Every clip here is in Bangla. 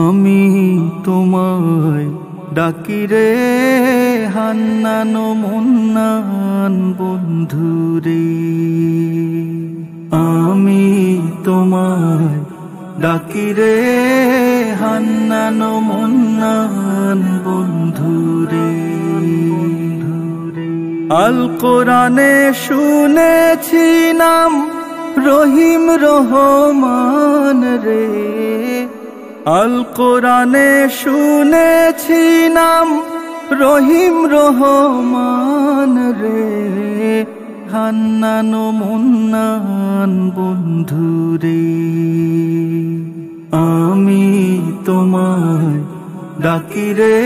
আমি তোমায় ডাকি রে হান্নান মুন্নান বন্ধুরে। আমি তোমায় ডাকি রে হান্নান মুন্নান বন্ধুরে। আল কোরআনে শুনেছি নাম রহিম রহমান রে। আল কোরআনে শুনেছি নাম রহিম রহমান রে। হান্নান মুন্নান বন্ধুরে। আমি তোমায় ডাকি রে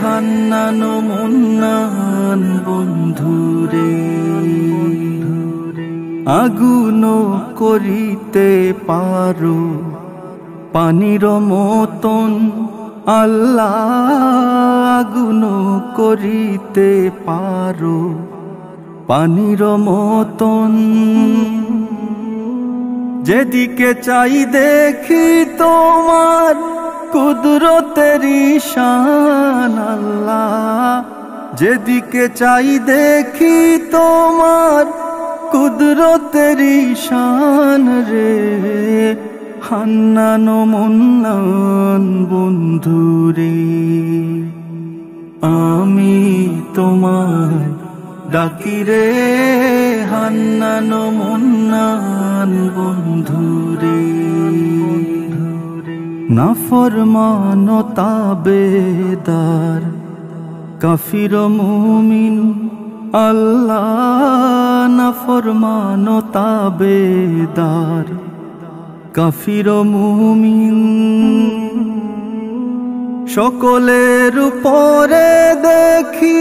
হান্নান মুন্নান বন্ধুরে। আগুন করিতে পারো পানির মতন আল্লাহ, আগুন করিতে পারো পানির মতন। যেদিকে চাই দেখি তোমার কুদরতের শান আল্লাহ। যেদিকে চাই দেখি তোমার কুদরতের শান রে। হান্নান মুন্নান বন্ধুরে। আমি তোমায় ডাকি রে হান্নান মুন্নান বন্ধুরে। নাফরমান তাবেদার কাফির মুমিন আল্লাহ। নাফরমান তাবেদার কাফির মুমিন সকলের উপরে দেখি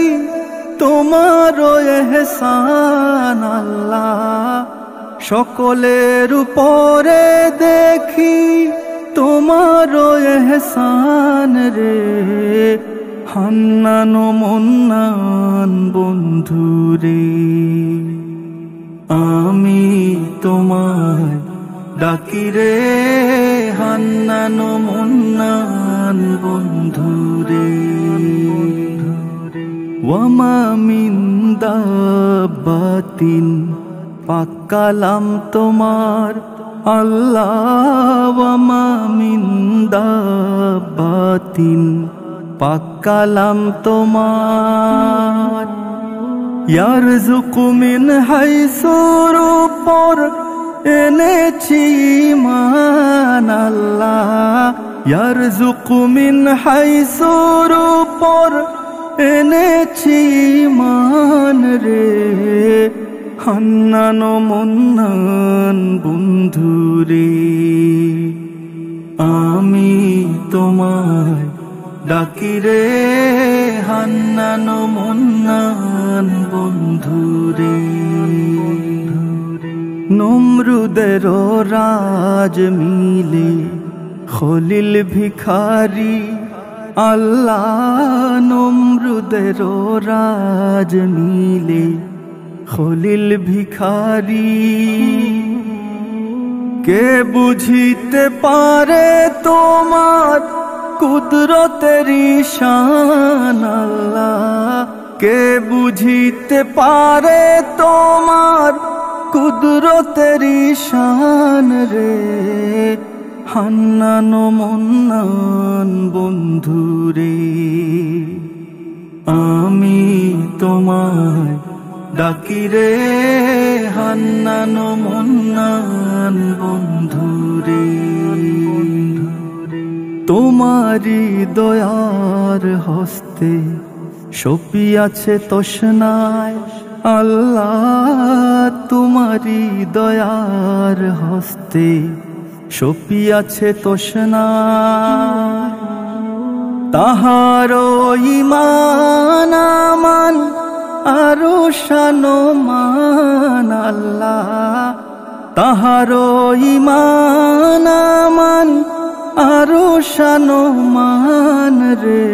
তোমার ইহসান আল্লাহ। সকলের উপরে দেখি তোমার ইহসান রে। হান্নান মুন্নান বন্ধুরে। আমি তোমায় ডাকি রে হান্নান মুন্নান বন্ধুরে। ওয়ামা মিন দাব্বাতিন পাক কালাম তোমার আল্লাহ। ওয়ামা মিন দাব্বাতিন পাক কালাম তোমার। ইয়ারযুকু মিন হাইসুর উপর এনেছি ঈমান আল্লাহ। ইয়ারযুকু মিন হাইসুর উপর এনেছি ঈমান রে। হান্নান মুন্নান বন্ধুরে। আমি তোমায় ডাকি রে হান্নান মুন্নান বন্ধুরে। নমরুদের রাজ মিলে খলিল ভিখারি আল্লাহ। নমরুদের রাজ মিলে খলিল ভিখারি। কে বুঝিতে পারে তোমার কুদরতের শান আল্লাহ। কে বুঝিতে পারে তোমার কুদরতের শান রে। হান্নান মুন্নান বন্ধুরে। আমি তোমায় ডাকি রে হান্নান মুন্নান বন্ধুরে। তোমারি দয়ার হস্তে সপিয়াছে তৃষ্ণায় আল্লাহ। তোমারি দয়ার হস্তে সপিয়াছে তৃষ্ণায়। তাহার ঈমান আমান আরো শানমান আল্লাহ। তাহার ঈমান আমান আরো শানমান রে।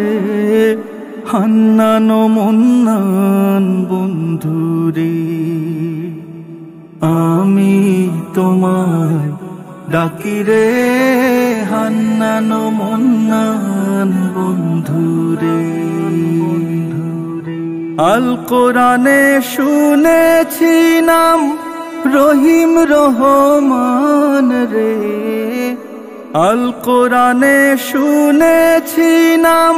হান্নান মুন্নান বন্ধুরে। আমি তোমায় ডাকি রে হান্নানো মুন্নান বন্ধুরে। আল কোরআনে শুনেছি নাম রহিম রহমান রে, আল কোরআনে শুনেছি নাম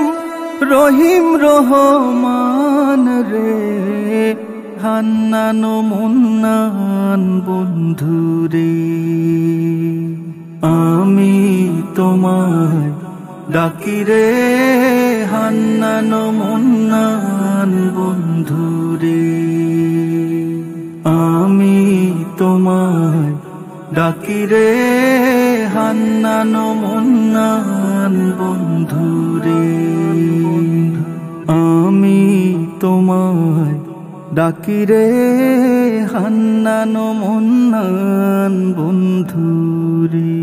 রহিম রহমান রে, হান্নানো মুন্নান বন্ধুরে। আমি তোমায় ডাকি রে হান্নানো মুন্নান বন্ধুরে, আমি তোমায় ডাকি রে হান্নানো মুন্নান বন্ধুরে, আমি তোমায় ডাকি রে হান্নানো মুন্নান বন্ধুরে।